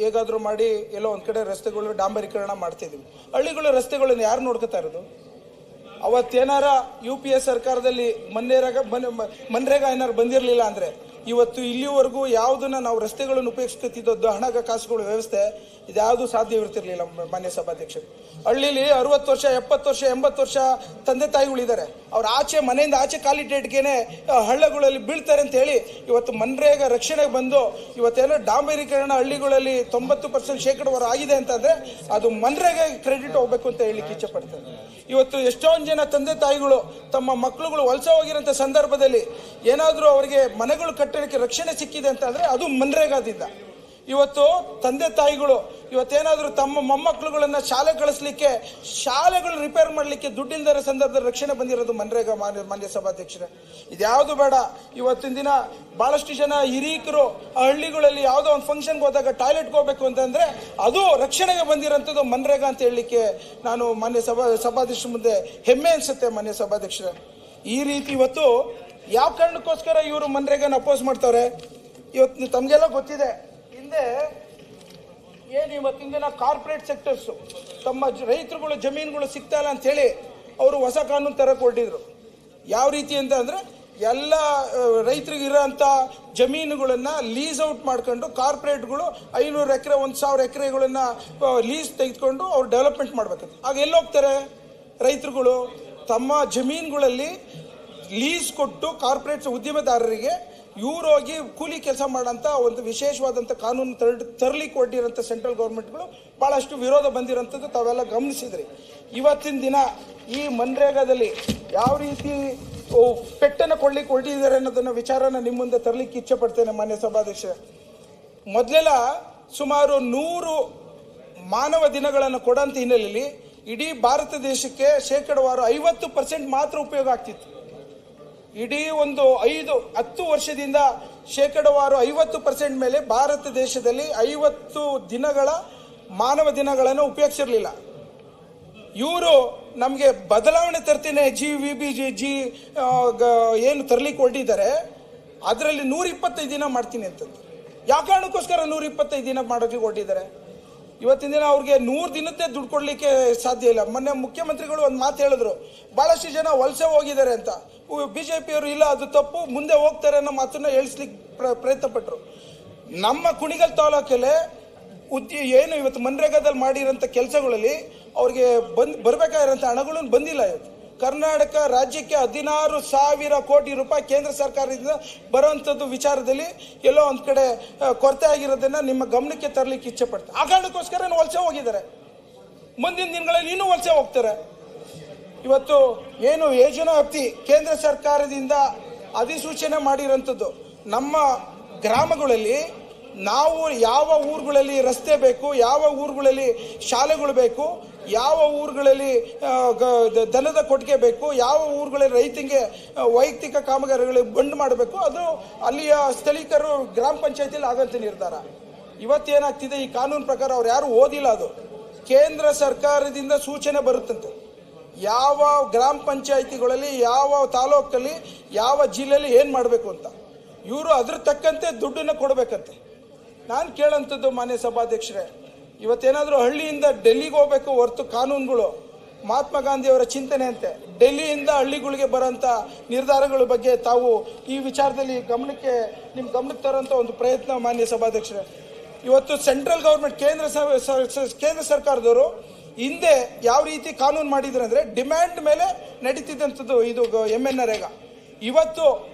ಹೇಗಾದರೂ ಮಾಡಿ ಎಲ್ಲೋ ಒಂದು ಕಡೆ ರಸ್ತೆಗಳು ಡಾಂಬರೀಕರಣ ಮಾಡ್ತಿದ್ದೀವಿ. ಹಳ್ಳಿಗಳ ರಸ್ತೆಗಳನ್ನು ಯಾರು ನೋಡ್ಕೊತಾ ಇರೋದು? ಅವತ್ತೇನಾರ UPA ಸರ್ಕಾರದಲ್ಲಿ ಮನ್ರೇಗಾ ಏನಾರು ಬಂದಿರಲಿಲ್ಲ ಅಂದರೆ ಇವತ್ತು ಇಲ್ಲಿವರೆಗೂ ಯಾವುದನ್ನ ನಾವು ರಸ್ತೆಗಳನ್ನು ಉಪಯೋಗಿಸ್ಕೊತಿದ್ದದ್ದು ಹಣ ಕಾಸುಗಳ ವ್ಯವಸ್ಥೆ ಇದ್ಯಾವುದು ಸಾಧ್ಯವಿರ್ತಿರ್ಲಿಲ್ಲ ಮಾನ್ಯ ಸಭಾಧ್ಯಕ್ಷರು. ಹಳ್ಳಿಲಿ 60 ವರ್ಷ 70 ವರ್ಷ 80 ವರ್ಷ ತಂದೆ ತಾಯಿಗಳಿದ್ದಾರೆ. ಅವ್ರು ಆಚೆ ಮನೆಯಿಂದ ಆಚೆ ಕಾಲಿಟ್ಟೇಟ್ಗೆನೆ ಹಳ್ಳಗಳಲ್ಲಿ ಬೀಳ್ತಾರೆ ಅಂತ ಹೇಳಿ ಇವತ್ತು ಮನ್ರೇಗಾ ರಕ್ಷಣೆಗೆ ಬಂದು ಇವತ್ತೇನೋ ಡಾಂಬರೀಕರಣ ಹಳ್ಳಿಗಳಲ್ಲಿ 90% ಶೇಕಡಾವಾರು ಆಗಿದೆ ಅಂತಂದ್ರೆ ಅದು ಮನ್ರೇಗಾ ಕ್ರೆಡಿಟ್ ಹೋಗ್ಬೇಕು ಅಂತ ಹೇಳಲಿಕ್ಕೆ ಇಚ್ಛೆ ಪಡ್ತಾರೆ. ಇವತ್ತು ಎಷ್ಟೊಂದು ಜನ ತಂದೆ ತಾಯಿಗಳು ತಮ್ಮ ಮಕ್ಕಳುಗಳು ವಲಸೆ ಹೋಗಿರೋಂಥ ಸಂದರ್ಭದಲ್ಲಿ ಏನಾದರೂ ಅವರಿಗೆ ಮನೆಗಳು ಕಟ್ಟಡಕ್ಕೆ ರಕ್ಷಣೆ ಸಿಕ್ಕಿದೆ ಅಂತಂದ್ರೆ ಅದು ಮನ್ರೇಗಾದಿಂದ. ಇವತ್ತು ತಂದೆ ತಾಯಿಗಳು ಇವತ್ತೇನಾದರೂ ತಮ್ಮ ಮೊಮ್ಮಕ್ಕಳುಗಳನ್ನ ಶಾಲೆ ಕಳಿಸ್ಲಿಕ್ಕೆ ಶಾಲೆಗಳು ರಿಪೇರ್ ಮಾಡಲಿಕ್ಕೆ ದುಡ್ಡಿಲ್ಲದ ಸಂದರ್ಭದಲ್ಲಿ ರಕ್ಷಣೆ ಬಂದಿರೋದು ಮನ್ರೇಗಾ. ಮಾನ್ಯ ಸಭಾಧ್ಯಕ್ಷರೇ, ಇದ್ಯಾವುದು ಬೇಡ. ಇವತ್ತಿನ ದಿನ ಬಹಳಷ್ಟು ಜನ ಹಿರೀಕರು ಹಳ್ಳಿಗಳಲ್ಲಿ ಯಾವುದೋ ಒಂದು ಫಂಕ್ಷನ್ಗೆ ಹೋದಾಗ ಟಾಯ್ಲೆಟ್ಗೆ ಹೋಗ್ಬೇಕು ಅಂತಂದ್ರೆ ಅದು ರಕ್ಷಣೆಗೆ ಬಂದಿರೋಂಥದ್ದು ಮನ್ರೇಗಾ ಅಂತ ಹೇಳಲಿಕ್ಕೆ ನಾನು ಮಾನ್ಯ ಸಭಾಧ್ಯಕ್ಷರ ಮುಂದೆ ಹೆಮ್ಮೆ ಅನ್ಸುತ್ತೆ. ಮಾನ್ಯ ಸಭಾಧ್ಯಕ್ಷರೇ, ಈ ರೀತಿ ಇವತ್ತು ಯಾವ ಕಾರಣಕ್ಕೋಸ್ಕರ ಇವರು ಮನ್ರೇಗಾನ ಅಪೋಸ್ ಮಾಡ್ತಾರೆ ಇವತ್ತು ತಮಗೆಲ್ಲ ಗೊತ್ತಿದೆ. ಹಿಂದೆ ಏನು ಇವತ್ತಿನ ದಿನ ಕಾರ್ಪೊರೇಟ್ ಸೆಕ್ಟರ್ಸು ತಮ್ಮ ರೈತರುಗಳು ಜಮೀನುಗಳು ಸಿಗ್ತಾ ಇಲ್ಲ ಅಂತೇಳಿ ಅವರು ಹೊಸ ಕಾನೂನು ತರಕ್ಕೆ ಹೊರಟಿದ್ರು. ಯಾವ ರೀತಿ ಅಂತ ಅಂದರೆ ಎಲ್ಲ ರೈತರಿಗೆ ಇರೋಂಥ ಜಮೀನುಗಳನ್ನು ಲೀಸ್ ಔಟ್ ಮಾಡ್ಕೊಂಡು ಕಾರ್ಪೊರೇಟ್ಗಳು 500 ಎಕರೆ 1000 ಎಕರೆಗಳನ್ನ ಲೀಸ್ ತೆಗೆದುಕೊಂಡು ಅವ್ರು ಡೆವಲಪ್ಮೆಂಟ್ ಮಾಡ್ಬೇಕು. ಆಗ ಎಲ್ಲಿ ಹೋಗ್ತಾರೆ ರೈತರುಗಳು? ತಮ್ಮ ಜಮೀನುಗಳಲ್ಲಿ ಲೀಸ್ ಕೊಟ್ಟು ಕಾರ್ಪೊರೇಟ್ಸ್ ಉದ್ಯಮದಾರರಿಗೆ ಇವ್ರು ಹೋಗಿ ಕೂಲಿ ಕೆಲಸ ಮಾಡೋಂಥ ಒಂದು ವಿಶೇಷವಾದಂಥ ಕಾನೂನು ತರಲಿಕ್ಕೆ ಹೊರಟಿರೋಂಥ ಸೆಂಟ್ರಲ್ ಗೌರ್ಮೆಂಟ್ಗಳು ಭಾಳಷ್ಟು ವಿರೋಧ ಬಂದಿರೋಂಥದ್ದು ತಾವೆಲ್ಲ ಗಮನಿಸಿದ್ರಿ. ಇವತ್ತಿನ ದಿನ ಈ ಮನ್ರೇಗಾದಲ್ಲಿ ಯಾವ ರೀತಿ ಪೆಟ್ಟನ್ನು ಕೊಡ್ಲಿಕ್ಕೆ ಹೊರಟಿದ್ದಾರೆ ಅನ್ನೋದನ್ನ ವಿಚಾರನ ನಿಮ್ಮ ಮುಂದೆ ತರಲಿಕ್ಕೆ ಇಚ್ಛೆ ಪಡ್ತೇನೆ. ಮಾನ್ಯ ಸಭಾಧ್ಯಕ್ಷ, ಮೊದಲೆಲ್ಲ ಸುಮಾರು 100 ಮಾನವ ದಿನಗಳನ್ನು ಕೊಡೋಂಥ ಹಿನ್ನೆಲೆಯಲ್ಲಿ ಇಡೀ ಭಾರತ ದೇಶಕ್ಕೆ ಶೇಕಡಾವಾರು 50% ಮಾತ್ರ ಉಪಯೋಗ ಆಗ್ತಿತ್ತು. ಇಡೀ ಒಂದು 5-10 ವರ್ಷದಿಂದ ಶೇಕಡಾವಾರು 50% ಮೇಲೆ ಭಾರತ ದೇಶದಲ್ಲಿ 50 ದಿನಗಳ ಮಾನವ ದಿನಗಳನ್ನು ಉಪಯೋಗಿಸಿರ್ಲಿಲ್ಲ. ಇವರು ನಮಗೆ ಬದಲಾವಣೆ ತರ್ತೀನಿ GVBG ಏನು ತರಲಿಕ್ಕೆ ಹೊರಟಿದ್ದಾರೆ ಅದರಲ್ಲಿ 125 ದಿನ ಮಾಡ್ತೀನಿ ಅಂತಂದು. ಯಾವ ಕಾರಣಕ್ಕೋಸ್ಕರ 125 ದಿನ ಮಾಡೋಕ್ಕೆ ಹೊರಟಿದ್ದಾರೆ? ಇವತ್ತಿನ ದಿನ ಅವ್ರಿಗೆ 100 ದಿನದ್ದೇ ದುಡ್ಡು ಕೊಡ್ಲಿಕ್ಕೆ ಸಾಧ್ಯ ಇಲ್ಲ. ಮೊನ್ನೆ ಮುಖ್ಯಮಂತ್ರಿಗಳು ಒಂದು ಮಾತು ಹೇಳಿದ್ರು, ಬಹಳಷ್ಟು ಜನ ವಲಸೆ ಹೋಗಿದ್ದಾರೆ ಅಂತ. ಬಿಜೆಪಿಯವರು ಇಲ್ಲ ಅದು ತಪ್ಪು, ಮುಂದೆ ಹೋಗ್ತಾರೆ ಅನ್ನೋ ಮಾತನ್ನ ಹೇಳಿಸ್ಲಿಕ್ಕೆ ಪ್ರಯತ್ನ ಪಟ್ಟರು. ನಮ್ಮ ಕುಣಿಗಲ್ ತಾಲೂಕಲ್ಲೇ ಏನು ಇವತ್ತು ಮನ್ರೇಗಾದಲ್ಲಿ ಮಾಡಿರೋಂಥ ಕೆಲಸಗಳಲ್ಲಿ ಅವ್ರಿಗೆ ಬರಬೇಕಾಗಿರೋಂಥ ಹಣಗಳನ್ನು ಬಂದಿಲ್ಲ. ಇವತ್ತು ಕರ್ನಾಟಕ ರಾಜ್ಯಕ್ಕೆ 16,000 ಕೋಟಿ ರೂಪಾಯಿ ಕೇಂದ್ರ ಸರ್ಕಾರದಿಂದ ಬರುವಂಥದ್ದು ವಿಚಾರದಲ್ಲಿ ಎಲ್ಲೋ ಒಂದು ಕಡೆ ಕೊರತೆ ಆಗಿರೋದನ್ನ ನಿಮ್ಮ ಗಮನಕ್ಕೆ ತರಲಿಕ್ಕೆ ಇಚ್ಛೆ ಪಡ್ತಾರೆ. ಆ ಕಾರಣಕ್ಕೋಸ್ಕರ ವಲಸೆ ಹೋಗಿದ್ದಾರೆ. ಮುಂದಿನ ದಿನಗಳಲ್ಲಿ ಇನ್ನೂ ವಲಸೆ ಹೋಗ್ತಾರೆ. ಇವತ್ತು ಏನು ಯೋಜನಾ ವ್ಯಾಪ್ತಿ ಕೇಂದ್ರ ಸರ್ಕಾರದಿಂದ ಅಧಿಸೂಚನೆ ಮಾಡಿರೋಂಥದ್ದು ನಮ್ಮ ಗ್ರಾಮಗಳಲ್ಲಿ ನಾವು ಯಾವ ಊರುಗಳಲ್ಲಿ ರಸ್ತೆ ಬೇಕು, ಯಾವ ಊರುಗಳಲ್ಲಿ ಶಾಲೆಗಳು ಬೇಕು, ಯಾವ ಊರುಗಳಲ್ಲಿ ದನದ ಕೊಟ್ಟಿಗೆ ಬೇಕು, ಯಾವ ಊರುಗಳಲ್ಲಿ ರೈತಂಗೆ ವೈಯಕ್ತಿಕ ಕಾಮಗಾರಿಗಳಿಗೆ ಬಂಡ್ ಮಾಡಬೇಕು, ಅದು ಅಲ್ಲಿಯ ಸ್ಥಳೀಕರು ಗ್ರಾಮ ಪಂಚಾಯತಿಯಲ್ಲಿ ಆಗಂತ ನಿರ್ಧಾರ. ಇವತ್ತೇನಾಗ್ತಿದೆ, ಈ ಕಾನೂನು ಪ್ರಕಾರ ಅವ್ರು ಯಾರು ಓದಿಲ್ಲ. ಅದು ಕೇಂದ್ರ ಸರ್ಕಾರದಿಂದ ಸೂಚನೆ ಬರುತ್ತಂತೆ ಯಾವ ಗ್ರಾಮ ಪಂಚಾಯತಿಗಳಲ್ಲಿ ಯಾವ ತಾಲೂಕಲ್ಲಿ ಯಾವ ಜಿಲ್ಲೆಯಲ್ಲಿ ಏನು ಮಾಡಬೇಕು ಅಂತ. ಇವರು ಅದ್ರ ತಕ್ಕಂತೆ ದುಡ್ಡನ್ನು ಕೊಡಬೇಕಂತೆ. ನಾನು ಕೇಳೋಂಥದ್ದು ಮಾನ್ಯ ಸಭಾಧ್ಯಕ್ಷರೇ, ಇವತ್ತೇನಾದರೂ ಹಳ್ಳಿಯಿಂದ ಡೆಲ್ಲಿಗೆ ಹೋಗಬೇಕು ಹೊರತು ಕಾನೂನುಗಳು ಮಹಾತ್ಮ ಗಾಂಧಿಯವರ ಚಿಂತನೆ ಅಂತೆ ಡೆಲ್ಲಿಯಿಂದ ಹಳ್ಳಿಗಳಿಗೆ ಬರೋಂಥ ನಿರ್ಧಾರಗಳ ಬಗ್ಗೆ ತಾವು ಈ ವಿಚಾರದಲ್ಲಿ ನಿಮ್ಮ ಗಮನಕ್ಕೆ ತರೋಂಥ ಒಂದು ಪ್ರಯತ್ನ ಮಾನ್ಯ ಸಭಾಧ್ಯಕ್ಷರೇ. ಇವತ್ತು ಸೆಂಟ್ರಲ್ ಗೌರ್ಮೆಂಟ್ ಕೇಂದ್ರ ಸರ್ಕಾರದವರು ಹಿಂದೆ ಯಾವ ರೀತಿ ಕಾನೂನು ಮಾಡಿದ್ರು ಅಂದರೆ ಡಿಮ್ಯಾಂಡ್ ಮೇಲೆ ನಡೀತಿದ್ದಂಥದ್ದು ಇದು MNREGA. ಇವತ್ತು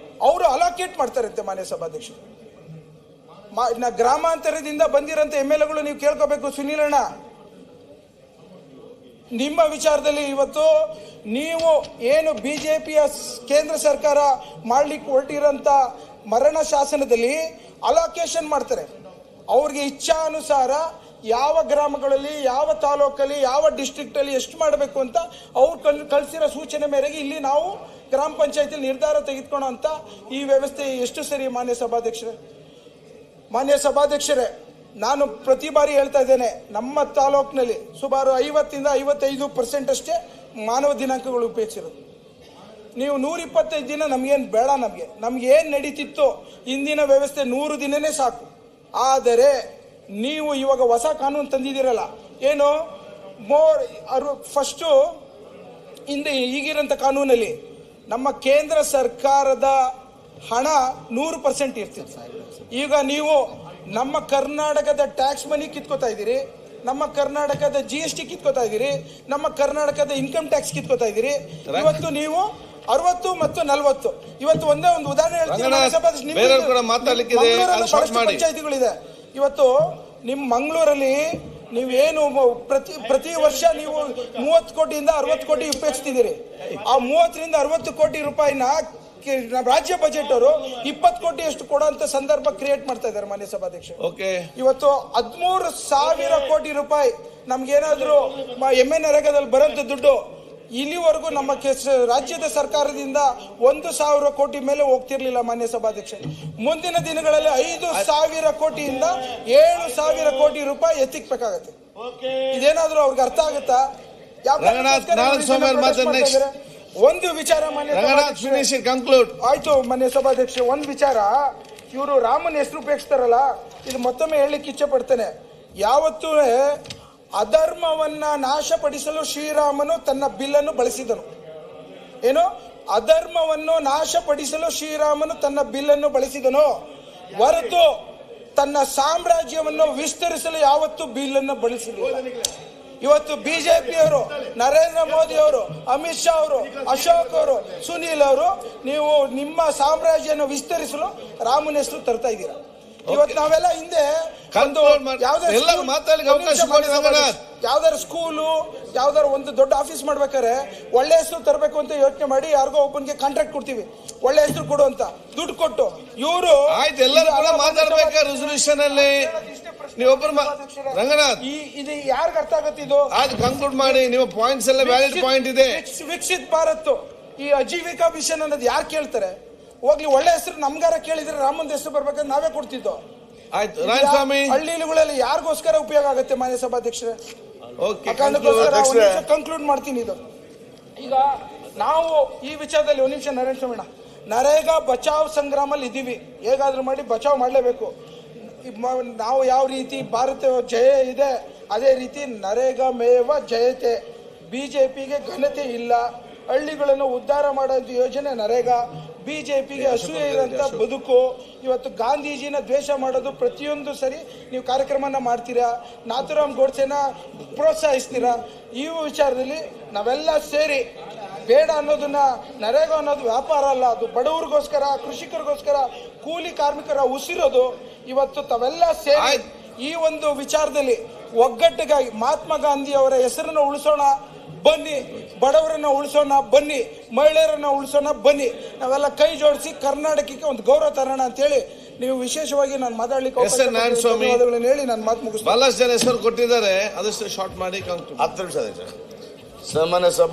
ಅವರು ಅಲೋಕೇಟ್ ಮಾಡ್ತಾರಂತೆ ಮಾನ್ಯ ಸಭಾಧ್ಯಕ್ಷರು. ಗ್ರಾಮಾಂತರದಿಂದ ಬಂದಿರೋಂಥ MLAಗಳು ನೀವು ಕೇಳ್ಕೋಬೇಕು. ಸುನೀಲಣ್ಣ, ನಿಮ್ಮ ವಿಚಾರದಲ್ಲಿ ಇವತ್ತು ನೀವು ಏನು BJPಯ ಕೇಂದ್ರ ಸರ್ಕಾರ ಮಾಡ್ಲಿಕ್ಕೆ ಹೊರಟಿರೋಂಥ ಮರಣ ಶಾಸನದಲ್ಲಿ ಅಲೋಕೇಶನ್ ಮಾಡ್ತಾರೆ. ಅವ್ರಿಗೆ ಇಚ್ಛಾನುಸಾರ ಯಾವ ಗ್ರಾಮಗಳಲ್ಲಿ ಯಾವ ತಾಲೂಕಲ್ಲಿ ಯಾವ ಡಿಸ್ಟ್ರಿಕ್ಟಲ್ಲಿ ಎಷ್ಟು ಮಾಡಬೇಕು ಅಂತ ಅವ್ರು ಕಳಿಸಿರೋ ಸೂಚನೆ ಮೇರೆಗೆ ಇಲ್ಲಿ ನಾವು ಗ್ರಾಮ ಪಂಚಾಯತಿಯಲ್ಲಿ ನಿರ್ಧಾರ ತೆಗೆದುಕೊಳ್ಳೋ ಅಂತ ಈ ವ್ಯವಸ್ಥೆ ಎಷ್ಟು ಸರಿ ಮಾನ್ಯ ಸಭಾಧ್ಯಕ್ಷರೇ? ಮಾನ್ಯ ಸಭಾಧ್ಯಕ್ಷರೇ, ನಾನು ಪ್ರತಿ ಬಾರಿ ಹೇಳ್ತಾ ಇದ್ದೇನೆ, ನಮ್ಮ ತಾಲೂಕಿನಲ್ಲಿ ಸುಮಾರು 50 ಇಂದ 55% ಅಷ್ಟೇ ಮಾನವ ದಿನಾಂಕಗಳು ಉಪಯೋಗಿಸಿರೋದು. ನೀವು 125 ದಿನ ನಮಗೇನು ಬೇಡ. ನಮ್ಗೆ ಏನು ನಡೀತಿತ್ತು ಇಂದಿನ ವ್ಯವಸ್ಥೆ 100 ದಿನನೇ ಸಾಕು. ಆದರೆ ನೀವು ಇವಾಗ ಹೊಸ ಕಾನೂನು ತಂದಿದ್ದೀರಲ್ಲ, ಏನು ಫಸ್ಟು ಹಿಂದೆ ಈಗಿರೋಂಥ ಕಾನೂನಲ್ಲಿ ನಮ್ಮ ಕೇಂದ್ರ ಸರ್ಕಾರದ ಹಣ 100% ಇರ್ತಿತ್ತು. ಈಗ ನೀವು ನಮ್ಮ ಕರ್ನಾಟಕದ ಟ್ಯಾಕ್ಸ್ ಮನಿ ಕಿತ್ಕೋತಾ ಇದ್ದೀರಿ, ನಮ್ಮ ಕರ್ನಾಟಕದ GST ಕಿತ್ಕೋತಾ ಇದ್ದೀರಿ, ನಮ್ಮ ಕರ್ನಾಟಕದ ಇನ್ಕಮ್ ಟ್ಯಾಕ್ಸ್ ಕಿತ್ಕೋತಾ ಇದ್ದೀರಿ. ಇವತ್ತು ನೀವು 60 ಮತ್ತು 40 ಇವತ್ತು ಒಂದೇ ಒಂದು ಉದಾಹರಣೆ ಹೇಳ್ತೀನಿ. ಪಂಚಾಯತಿಗಳಿದೆ ಇವತ್ತು ನಿಮ್ಮ ಮಂಗಳೂರಲ್ಲಿ. ನೀವೇನು ಪ್ರತಿ ವರ್ಷ ನೀವು 30 ಕೋಟಿಯಿಂದ 60 ಕೋಟಿ ಉಪಯೋಗಿಸ್ತಿದ್ದೀರಿ. ಆ 30 ರಿಂದ 60 ಕೋಟಿ ರೂಪಾಯಿನ ರಾಜ್ಯ ಬಜೆಟ್ ಅವರು 20 ಕೋಟಿ ಅಷ್ಟು ಕೊಡುವಂತ ಸಂದರ್ಭ ಕ್ರಿಯೇಟ್ ಮಾಡ್ತಾ ಇದ್ದಾರೆ ಮಾನ್ಯ ಸಭಾಧ್ಯಕ್ಷರು. ಇವತ್ತು 13,000 ಕೋಟಿ ರೂಪಾಯಿ ನಮ್ಗೇನಾದ್ರೂ MNREGAದಲ್ಲಿ ಬರೋಂಥ ದುಡ್ಡು ಇಲ್ಲಿವರೆಗೂ ನಮ್ಮ ರಾಜ್ಯದ ಸರ್ಕಾರದಿಂದ 1,000 ಕೋಟಿ ಮೇಲೆ ಹೋಗ್ತಿರ್ಲಿಲ್ಲ ಮಾನ್ಯ ಸಭಾಧ್ಯಕ್ಷ. ಮುಂದಿನ ದಿನಗಳಲ್ಲಿ 5,000 ಕೋಟಿಯಿಂದ 7,000 ಕೋಟಿ ರೂಪಾಯಿ ಎತ್ತಿಕ್ಬೇಕಾಗತ್ತೆ. ಇದೇನಾದ್ರೂ ಅವ್ರಿಗೆ ಅರ್ಥ ಆಗುತ್ತಾ? ಒಂದು ವಿಚಾರ ಆಯ್ತು ಮಾನ್ಯ ಸಭಾಧ್ಯಕ್ಷ, ಒಂದು ವಿಚಾರ, ಇವರು ರಾಮನ ಹೆಸರು ಉಪಯೋಗಿಸ್ತಾರಲ್ಲ, ಇದು ಮತ್ತೊಮ್ಮೆ ಹೇಳಲಿಕ್ಕೆ ಇಚ್ಛೆ ಪಡ್ತೇನೆ. ಯಾವತ್ತೂ ಅಧರ್ಮವನ್ನ ನಾಶಪಡಿಸಲು ಶ್ರೀರಾಮನು ತನ್ನ ಬಿಲ್ಲನ್ನು ಬಳಸಿದನು. ಏನು? ಅಧರ್ಮವನ್ನು ನಾಶಪಡಿಸಲು ಶ್ರೀರಾಮನು ತನ್ನ ಬಿಲ್ಲನ್ನು ಬಳಸಿದನು ಹೊರತು ತನ್ನ ಸಾಮ್ರಾಜ್ಯವನ್ನು ವಿಸ್ತರಿಸಲು ಯಾವತ್ತೂ ಬಿಲ್ಲನ್ನು ಬಳಸಿಲ್ಲ. ಇವತ್ತು ಬಿಜೆಪಿಯವರು, ನರೇಂದ್ರ ಮೋದಿ ಅವರು, ಅಮಿತ್ ಶಾ ಅವರು, ಅಶೋಕ್ ಅವರು, ಸುನೀಲ್ ಅವರು, ನೀವು ನಿಮ್ಮ ಸಾಮ್ರಾಜ್ಯವನ್ನು ವಿಸ್ತರಿಸಲು ರಾಮನ ಹೆಸರು ತರ್ತಾ ಇದ್ದೀರಾ. ಇವತ್ತು ನಾವೆಲ್ಲ ಹಿಂದೆ ಯಾವ್ದಾರು ಸ್ಕೂಲು, ಯಾವ್ದಾರು ಒಂದು ದೊಡ್ಡ ಆಫೀಸ್ ಮಾಡ್ಬೇಕಾದ್ರೆ ಒಳ್ಳೆ ಹೆಸರು ತರಬೇಕು ಅಂತ ಯೋಚನೆ ಮಾಡಿ ಯಾರಿಗೋ ಒಬ್ಬನಿಗೆ ಕಾಂಟ್ರಾಕ್ಟ್ ಕೊಡ್ತೀವಿ, ಒಳ್ಳೆ ಹೆಸರು ಕೊಡು ಅಂತ ದುಡ್ಡು ಕೊಟ್ಟು. ಇವರು ರೆಸಲ್ಯೂಷನ್ ಅಲ್ಲಿ ರಂಗನಾಥ್, ಇದು ಯಾರಿಗ ಅರ್ಥ ಆಗತ್ತೆ? ಇದು ಕನ್ಕ್ಲೂಡ್ ಮಾಡಿ, ನಿಮ್ಮ ಪಾಯಿಂಟ್ಸ್ ಎಲ್ಲ ವ್ಯಾಲಿಡ್ ಪಾಯಿಂಟ್ ಇದೆ. ವಿಕಸಿತ್ ಭಾರತ್, ಈ ಅಜೀವಿಕಾ ಮಿಷನ್ ಅನ್ನೋದು ಯಾರು ಕೇಳ್ತಾರೆ? ಹೋಗ್ಲಿ, ಒಳ್ಳೆ ಹೆಸರು ನಮ್ಗಾರ ಕೇಳಿದ್ರೆ ರಾಮನ ಹೆಸರು ಬರ್ಬೇಕಂದ್ರೆ ನಾವೇ ಕೊಡ್ತಿದ್ದೋ. ಆಯ್ತು ರಾಯಸ್ವಾಮಿ, ಹಳ್ಳಿಗಳಲ್ಲಿ ಯಾರಿಗೋಸ್ಕರ ಉಪಯೋಗ ಆಗುತ್ತೆ ಮಾನ್ಯ ಸಭಾಧ್ಯಕ್ಷರೇ? ಕನ್ಕ್ಲೂಡ್ ಮಾಡ್ತೀನಿ. ಇದು ಈಗ ನಾವು ಈ ವಿಚಾರದಲ್ಲಿ ಒಂದು ನಿಮಿಷ ನರೇಂದ್ರ ಸ್ವಾಮಿ, ನರೇಗಾ ಬಚಾವ್ ಸಂಗ್ರಾಮಲ್ಲಿ ಇದ್ದೀವಿ. ಹೇಗಾದ್ರೂ ಮಾಡಿ ಬಚಾವ್ ಮಾಡಲೇಬೇಕು. ನಾವು ಯಾವ ರೀತಿ ಭಾರತ ಜಯ ಇದೆ ಅದೇ ರೀತಿ ನರೇಗಾ ಮೇವ ಜಯತೆ. ಬಿಜೆಪಿಗೆ ಘನತೆ ಇಲ್ಲ. ಹಳ್ಳಿಗಳನ್ನು ಉದ್ಧಾರ ಮಾಡೋ ಯೋಜನೆ ನರೇಗಾ. ಬಿಜೆಪಿಗೆ ಅಸೂಯೆ ಇರೋಂಥ ಬದುಕು. ಇವತ್ತು ಗಾಂಧೀಜಿನ ದ್ವೇಷ ಮಾಡೋದು, ಪ್ರತಿಯೊಂದು ಸರಿ ನೀವು ಕಾರ್ಯಕ್ರಮನ ಮಾಡ್ತೀರಾ, ನಾಥುರಾಮ್ ಗೋಡ್ಸೆನ ಪ್ರೋತ್ಸಾಹಿಸ್ತೀರಾ. ಈ ವಿಚಾರದಲ್ಲಿ ನಾವೆಲ್ಲ ಸೇರಿ ಬೇಡ ಅನ್ನೋದನ್ನ, ನರೇಗಾ ಅನ್ನೋದು ವ್ಯಾಪಾರ ಅಲ್ಲ, ಅದು ಬಡವರಿಗೋಸ್ಕರ, ಕೃಷಿಕರಿಗೋಸ್ಕರ, ಕೂಲಿ ಕಾರ್ಮಿಕರ ಉಸಿರೋದು. ಇವತ್ತು ತಾವೆಲ್ಲ ಸೇರಿ ಈ ಒಂದು ವಿಚಾರದಲ್ಲಿ ಒಗ್ಗಟ್ಟಿಗಾಗಿ ಮಹಾತ್ಮ ಗಾಂಧಿ ಅವರ ಹೆಸರನ್ನು ಉಳಿಸೋಣ ಬನ್ನಿ, ಬಡವರನ್ನ ಉಳಿಸೋಣ ಬನ್ನಿ, ಮಹಿಳೆಯರನ್ನ ಉಳಿಸೋಣ ಬನ್ನಿ. ನಾವೆಲ್ಲ ಕೈ ಜೋಡಿಸಿ ಕರ್ನಾಟಕಕ್ಕೆ ಒಂದು ಗೌರವ ತರೋಣ ಅಂತೇಳಿ ನೀವು ವಿಶೇಷವಾಗಿ ನಾನು ಮಾತಾಡ್ಲಿಕ್ಕೆ ಹೇಳಿ ನಾನು ಮಾತು ಮುಗಿಸ್ತೀನಿ. ಬಹಳಷ್ಟು ಜನ ಹೆಸರು ಕೊಟ್ಟಿದ್ದಾರೆ, ಅದಷ್ಟು ಶಾರ್ಟ್ ಮಾಡಿ 10 ನಿಮಿಷ. ಸಾಮಾನ್ಯ ಸಭಾ